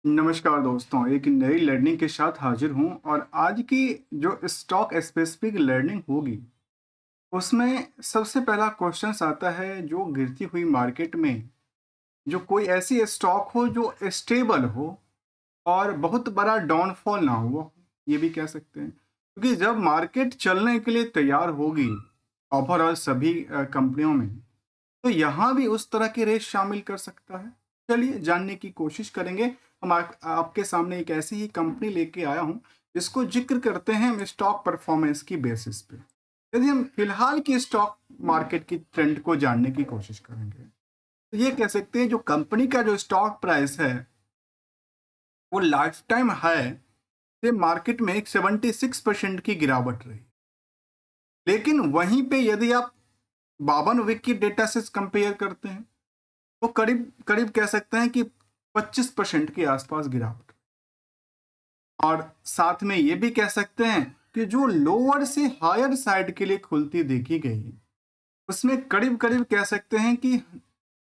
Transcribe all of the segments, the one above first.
नमस्कार दोस्तों, एक नई लर्निंग के साथ हाजिर हूं और आज की जो स्टॉक स्पेसिफिक लर्निंग होगी उसमें सबसे पहला क्वेश्चन आता है जो गिरती हुई मार्केट में जो कोई ऐसी स्टॉक हो जो स्टेबल हो और बहुत बड़ा डाउनफॉल ना हुआ, ये भी कह सकते हैं क्योंकि जब मार्केट चलने के लिए तैयार होगी ओवरऑल सभी कंपनियों में, तो यहाँ भी उस तरह के रेस शामिल कर सकता है। चलिए जानने की कोशिश करेंगे। हम आपके सामने एक ऐसी ही कंपनी लेके आया हूँ जिसको जिक्र करते हैं हम स्टॉक परफॉर्मेंस की बेसिस पे। यदि हम फिलहाल की स्टॉक मार्केट की ट्रेंड को जानने की कोशिश करेंगे तो ये कह सकते हैं जो कंपनी का जो स्टॉक प्राइस है वो लाइफ टाइम हाई से मार्केट में एक 76% की गिरावट रही। लेकिन वहीं पे यदि आप 52 वीक की डेटा से कंपेयर करते हैं तो करीब करीब कह सकते हैं कि 25% के आसपास गिरावट। और साथ में ये भी कह सकते हैं कि जो लोअर से हायर साइड के लिए खुलती देखी गई उसमें करीब करीब कह सकते हैं कि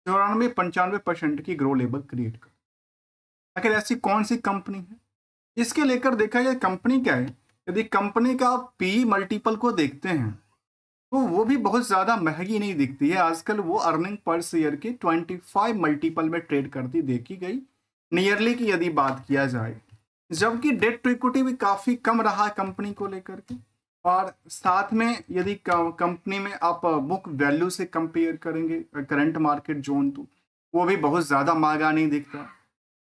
94-95% की ग्रो लेवल क्रिएट कर। आखिर ऐसी कौन सी कंपनी है इसके लेकर देखा जाए, कंपनी क्या है। यदि कंपनी का आप पी मल्टीपल को देखते हैं तो वो भी बहुत ज़्यादा महंगी नहीं दिखती है। आजकल वो अर्निंग पर शेयर के 25 मल्टीपल में ट्रेड करती देखी गई नियरली की यदि बात किया जाए, जबकि डेट टू इक्विटी भी काफ़ी कम रहा है कंपनी को लेकर के। और साथ में यदि कंपनी में आप बुक वैल्यू से कंपेयर करेंगे करंट मार्केट जोन, तो वो भी बहुत ज़्यादा महंगा नहीं दिखता।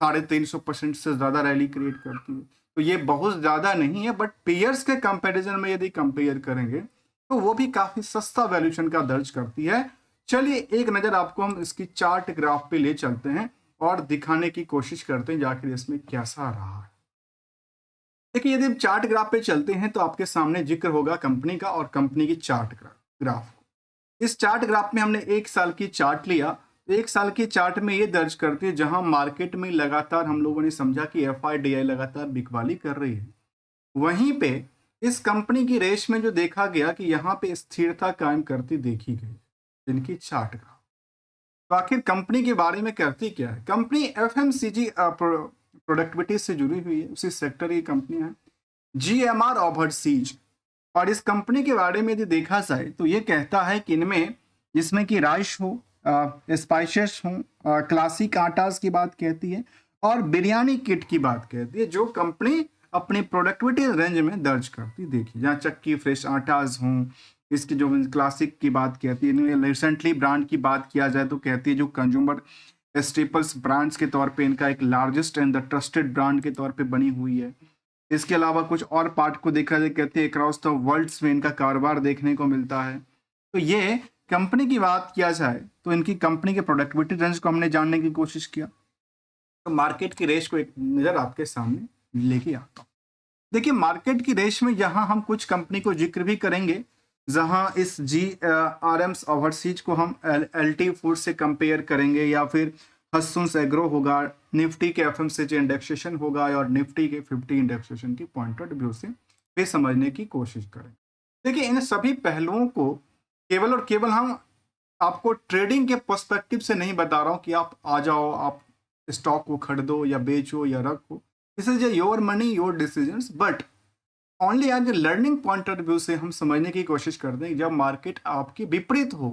350% से ज़्यादा रैली क्रिएट करती है, तो ये बहुत ज़्यादा नहीं है। बट पेयर्स के कंपैरिजन में यदि कंपेयर करेंगे तो वो भी काफी सस्ता वैल्यूएशन का दर्ज करती है। चलिए एक नजर आपको हम इसकी चार्ट ग्राफ पे ले चलते हैं और दिखाने की कोशिश करते हैं आखिर इसमें कैसा रहा है। देखिए यदि हम चार्ट ग्राफ पे चलते हैं तो आपके सामने जिक्र होगा कंपनी का और कंपनी की चार्ट ग्राफ। इस चार्ट ग्राफ में हमने एक साल की चार्ट लिया, तो एक साल की चार्ट में ये दर्ज करती है जहां मार्केट में लगातार हम लोगों ने समझा कि एफआईडीआई लगातार बिकवाली कर रही है, वहीं पे इस कंपनी की रेस में जो देखा गया कि यहाँ पे स्थिरता कायम करती देखी गई जिनकी चार्ट ग्राफ। तो आखिर कंपनी के बारे में करती क्या है, कंपनी एफएमसीजी प्रोडक्टिविटी से जुड़ी हुई है, उसी सेक्टर की कंपनी है। जीएमआर ओवरसीज, और इस कंपनी के बारे में यदि देखा जाए तो ये कहता है कि इनमें जिसमें कि राइस हो, स्पाइसेस हो, क्लासिक आटास की बात कहती है और बिरयानी किट की बात कहती है, जो कंपनी अपनी प्रोडक्टिविटी रेंज में दर्ज करती देखी। जहाँ चक्की फ्रेश आटाज हों, इसकी जो क्लासिक की बात कहती है। रिसेंटली ब्रांड की बात किया जाए तो कहती है जो कंज्यूमर स्टेपल्स ब्रांड्स के तौर पे इनका एक largest and the trusted brand के तौर पे बनी हुई है। इसके अलावा कुछ और पार्ट को देखा जाए कहते हैं अक्रॉस द वर्ल्ड में इनका कारोबार देखने को मिलता है। तो ये कंपनी की बात किया जाए तो इनकी कंपनी के प्रोडक्टिविटी रेंज को हमने जानने की कोशिश किया, तो मार्केट की रेस को एक नज़र आपके सामने लेके आता हूँ। देखिए मार्केट की रेस में यहाँ हम कुछ कंपनी को जिक्र भी करेंगे, जहाँ इस GRMs ओवरसीज को हम LT फूड से कंपेयर करेंगे या फिर हस्सुन्स एग्रो होगा, निफ्टी के एफएमसीजी इंडेक्सेशन होगा और निफ्टी के 50 इंडेक्सेशन की पॉइंट ऑफ व्यू से भी समझने की कोशिश करें। देखिए इन सभी पहलुओं को केवल और केवल हम आपको ट्रेडिंग के पर्सपेक्टिव से नहीं बता रहा हूँ कि आप आ जाओ, आप स्टॉक को खरीदो या बेचो या रखो। This is your money your decisions, but only as a learning point of view से हम समझने की कोशिश करते हैं। जब मार्केट आपकी विपरीत हो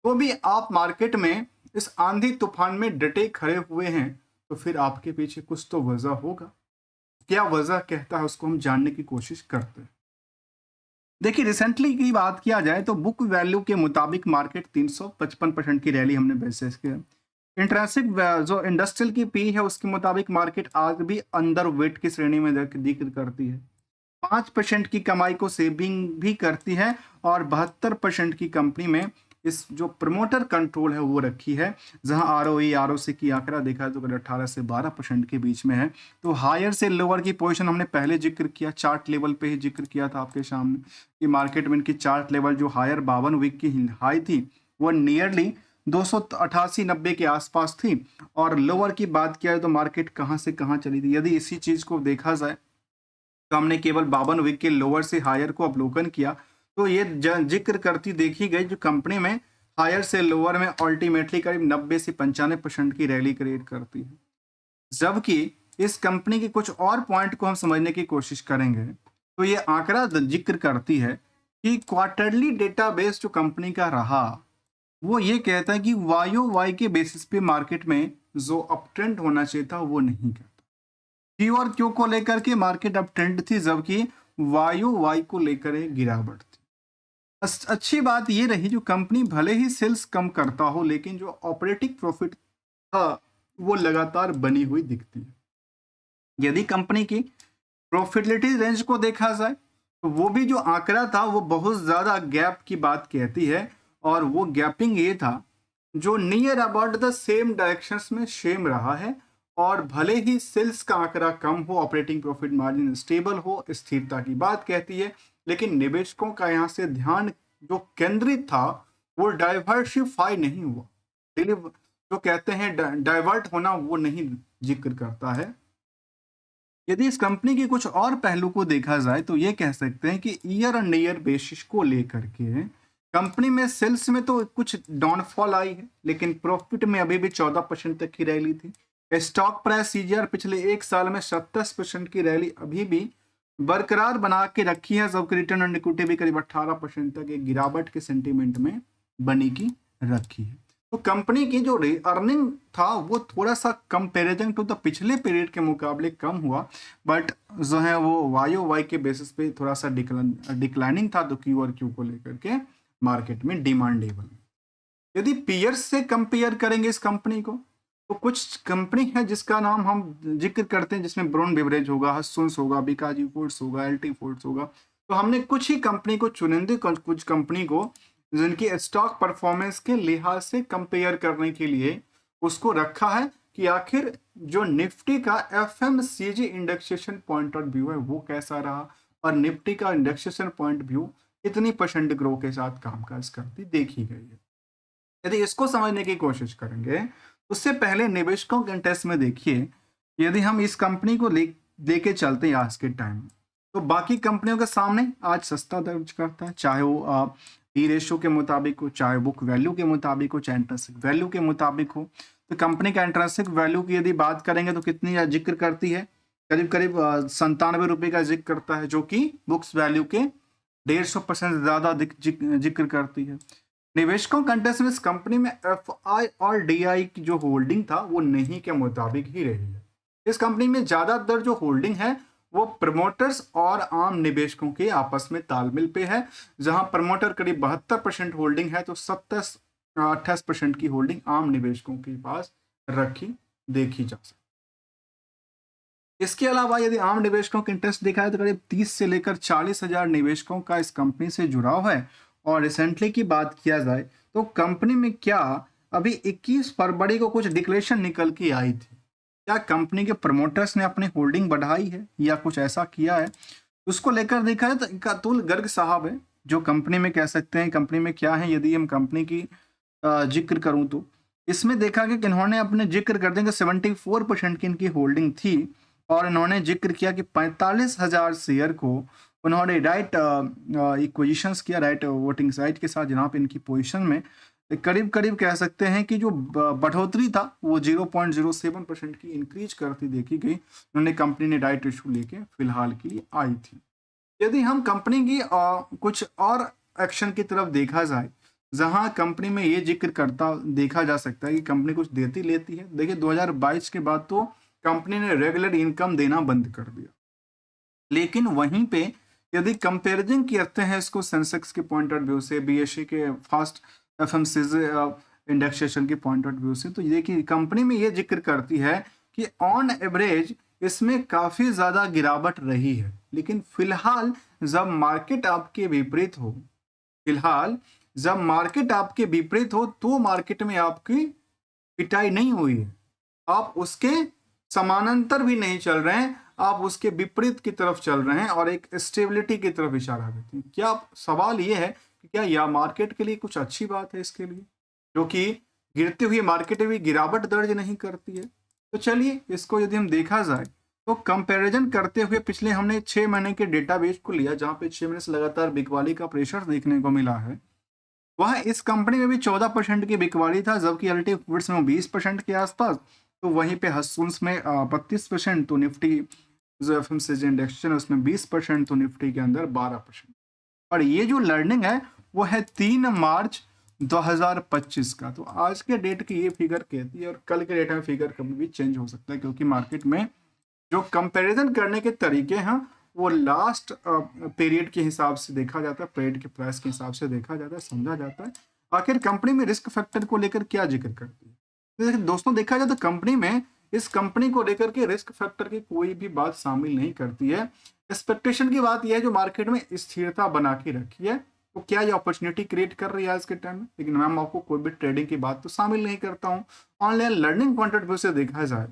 तो भी आप मार्केट में इस आंधी तूफान में डटे खड़े हुए हैं, तो फिर आपके पीछे कुछ तो वजह होगा। क्या वजह कहता है उसको हम जानने की कोशिश करते हैं। देखिए रिसेंटली की बात किया जाए तो बुक वैल्यू के मुताबिक मार्केट 355% की रैली हमने बेसिस किया। इंट्रेंसिक जो इंडस्ट्रियल की पी है उसके मुताबिक मार्केट आज भी अंडर वेट की श्रेणी में जिक्र करती है। 5% की कमाई को सेविंग भी करती है और 72% की कंपनी में इस जो प्रमोटर कंट्रोल है वो रखी है, जहां ROE ROC की आंकड़ा देखा है तो 18 से 12% के बीच में है। तो हायर से लोअर की पोजीशन हमने पहले जिक्र किया, चार्ट लेवल पे ही जिक्र किया था आपके सामने कि मार्केट में इनकी चार्ट लेवल जो हायर 52 वीक की हाई थी वो नियरली 288-90 के आसपास थी, और लोअर की बात किया तो मार्केट कहां से कहां चली थी। यदि इसी चीज को देखा जाए तो हमने केवल 52 वीक के लोअर से हायर को अवलोकन किया, तो ये जिक्र करती देखी गई जो कंपनी में हायर से लोअर में अल्टीमेटली करीब 90 से 95% की रैली क्रिएट करती है। जबकि इस कंपनी के कुछ और पॉइंट को हम समझने की कोशिश करेंगे तो ये आंकड़ा जिक्र करती है कि क्वार्टरली डेटाबेस जो कंपनी का रहा वो ये कहता है कि वाई के बेसिस पे मार्केट में जो अप ट्रेंड होना चाहिए था वो नहीं करता। क्यू और क्यू को लेकर के मार्केट अप ट्रेंड थी, जबकि वाई को लेकर एक गिरावट थी। अच्छी बात ये रही जो कंपनी भले ही सेल्स कम करता हो लेकिन जो ऑपरेटिंग प्रॉफिट था वो लगातार बनी हुई दिखती है। यदि कंपनी की प्रॉफिटेबिलिटी रेंज को देखा जाए तो वो भी जो आंकड़ा था वो बहुत ज्यादा गैप की बात कहती है, और वो गैपिंग ये था जो near about the same directions में सेम रहा है, और भले ही सेल्स का आंकड़ा कम हो ऑपरेटिंग प्रॉफिट मार्जिन स्टेबल हो, स्थिरता की बात कहती है। लेकिन निवेशकों का यहाँ से ध्यान जो केंद्रित था वो डाइवर्सिफाई नहीं हुआ, जो कहते हैं डाइवर्ट होना वो नहीं जिक्र करता है। यदि इस कंपनी के कुछ और पहलू को देखा जाए तो ये कह सकते हैं कि ईयर ऑन ईयर बेसिस को लेकर के कंपनी में सेल्स में तो कुछ डाउनफॉल आई है, लेकिन प्रॉफिट में अभी भी 14% तक की रैली थी। स्टॉक प्राइस सीजीआर पिछले एक साल में 27% की रैली अभी भी बरकरार बना के रखी है, जबकि रिटर्न ऑन इक्विटी भी करीब 18% तक एक गिरावट के सेंटीमेंट में बनी की रखी है। तो कंपनी की जो अर्निंग था वो थोड़ा सा कंपेरिजन टू द पिछले पीरियड के मुकाबले कम हुआ, बट जो है वो वाई के बेसिस पे थोड़ा सा डिक्लाइनिंग था, तो क्यू और क्यू को लेकर के मार्केट में डिमांडेबल। यदि पीयर्स से कंपेयर करेंगे इस कंपनी को तो कुछ कंपनी है जिसका नाम हम जिक्र करते हैं, जिसमें ब्राउन बेवरेज होगा, हस्सुन्स होगा, बीकाजी फूड्स होगा, एलटी फूड्स होगा। तो हमने कुछ ही कंपनी को चुनिंदे कुछ कंपनी को जिनकी स्टॉक परफॉर्मेंस के लिहाज से कंपेयर करने के लिए उसको रखा है कि आखिर जो निफ्टी का FMCG indexation point of view है वो कैसा रहा, और निफ्टी का इंडेक्सेशन पॉइंट व्यू कितनी % ग्रो के साथ कामकाज करती देखी गई है। यदि इसको समझने की कोशिश करेंगे उससे पहले निवेशकों के इंटरेस्ट में देखिए, यदि हम इस कंपनी को लेके चलते हैं आज के टाइम तो बाकी कंपनियों के सामने आज सस्ता दर्ज करता है, चाहे वो पी रेशियो के मुताबिक हो, चाहे बुक वैल्यू के मुताबिक हो, चाहे इंट्रिंसिक वैल्यू के मुताबिक हो। तो कंपनी का इंट्रिंसिक वैल्यू की यदि बात करेंगे तो कितनी जिक्र करती है, करीब करीब 97 रुपये का जिक्र करता है, जो कि बुक्स वैल्यू के 150% ज्यादा जिक्र करती है। निवेशकों कंटेस्ट में इस कंपनी में एफआई और डीआई की जो होल्डिंग था वो नहीं के मुताबिक ही रही है। इस कंपनी में ज्यादातर जो होल्डिंग है वो प्रमोटर्स और आम निवेशकों के आपस में तालमेल पे है, जहां प्रमोटर करीब 72% होल्डिंग है तो 28% की होल्डिंग आम निवेशकों के पास रखी देखी जा सकती। इसके अलावा यदि आम निवेशकों का इंटरेस्ट देखा है तो करीब 30 से लेकर 40,000 निवेशकों का इस कंपनी से जुड़ाव है। और रिसेंटली की बात किया जाए तो कंपनी में क्या अभी 21 फरवरी को कुछ डिक्लेरेशन निकल के आई थी, क्या कंपनी के प्रमोटर्स ने अपनी होल्डिंग बढ़ाई है या कुछ ऐसा किया है, उसको लेकर देखा है तो अतुल गर्ग साहब है जो कंपनी में कह सकते हैं कंपनी में क्या है। यदि हम कंपनी की जिक्र करूं तो इसमें देखा कि इन्होंने अपने जिक्र कर देंगे 74% की इनकी होल्डिंग थी, और इन्होंने जिक्र किया कि 45,000 शेयर को उन्होंने राइट इक्विजिशंस किया, राइट वोटिंग साइट के साथ, जहाँ पे इनकी पोजीशन में करीब करीब कह सकते हैं कि जो बढ़ोतरी था वो 0.07% की इंक्रीज करती देखी गई। उन्होंने कंपनी ने राइट इशू लेके फिलहाल के लिए आई थी। यदि हम कंपनी की कुछ और एक्शन की तरफ देखा जाए जहां कंपनी में ये जिक्र करता देखा जा सकता है कि कंपनी कुछ देती लेती है। देखिए 2022 के बाद तो कंपनी ने रेगुलर इनकम देना बंद कर दिया, लेकिन वहीं पे यदि कंपेरिजन करते हैं इसको सेंसेक्स के पॉइंट ऑफ व्यू से, बीएसई के फास्ट एफएमसीजी इंडेक्सेशन के पॉइंट ऑफ व्यू से, तो ये कि कंपनी में ये जिक्र करती है कि ऑन एवरेज इसमें काफी ज्यादा गिरावट रही है। लेकिन फिलहाल जब मार्केट आपके विपरीत हो, तो मार्केट में आपकी पिटाई नहीं हुई है, आप उसके समानांतर भी नहीं चल रहे हैं, आप उसके विपरीत की तरफ चल रहे हैं और एक स्टेबिलिटी की तरफ इशारा करते हैं। क्या सवाल ये है कि क्या यह मार्केट के लिए कुछ अच्छी बात है इसके लिए, जो कि गिरती हुई मार्केट भी गिरावट दर्ज नहीं करती है। तो चलिए इसको यदि हम देखा जाए तो कंपैरिजन करते हुए पिछले हमने 6 महीने के डेटाबेस को लिया, जहां पे 6 महीने से लगातार बिकवाली का प्रेशर देखने को मिला है। वह इस कंपनी में भी 14% की बिकवाली था, जबकि एलटी फूड्स में 20% के आसपास तो वहीं पे हसूल्स में 32%, तो निफ्टी जो एफएमसीजी इंडेक्स है उसमें 20%, तो निफ्टी के अंदर 12%। और ये जो लर्निंग है वो है 3 मार्च 2025 का। तो आज के डेट की ये फिगर कहती है, और कल के डेट में फिगर कभी भी चेंज हो सकता है, क्योंकि मार्केट में जो कंपैरिजन करने के तरीके हैं वो लास्ट पीरियड के हिसाब से देखा जाता है, पीरियड के प्राइस के हिसाब से देखा जाता है, समझा जाता है। आखिर कंपनी में रिस्क फैक्टर को लेकर क्या जिक्र करती है? तो दोस्तों देखा जाए तो कंपनी में इस कंपनी को लेकर के रिस्क फैक्टर की कोई भी बात शामिल नहीं करती है। एक्सपेक्टेशन की बात यह है जो मार्केट में स्थिरता बना के रखी है। तो क्या ये अपॉर्चुनिटी क्रिएट कर रही है आज के टाइम में? लेकिन मैम आपको कोई भी ट्रेडिंग की बात तो शामिल नहीं करता हूँ। Online learning point of view से देखा जाए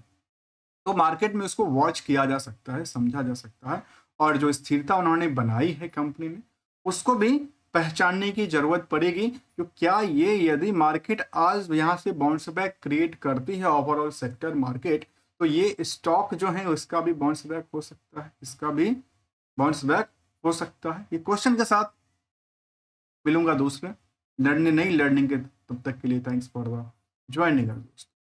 तो मार्केट में उसको वॉच किया जा सकता है, समझा जा सकता है, और जो स्थिरता उन्होंने बनाई है कंपनी ने उसको भी पहचानने की जरूरत पड़ेगी कि क्या ये यदि मार्केट आज यहाँ से बाउंस बैक क्रिएट करती है ओवरऑल सेक्टर मार्केट, तो ये स्टॉक जो है उसका भी बाउंस बैक हो सकता है, इसका भी बाउंस बैक हो सकता है। ये क्वेश्चन के साथ मिलूंगा दूसरे नई लर्निंग के, तब तक के लिए थैंक्स फॉर द ज्वाइनिंग दोस्तों।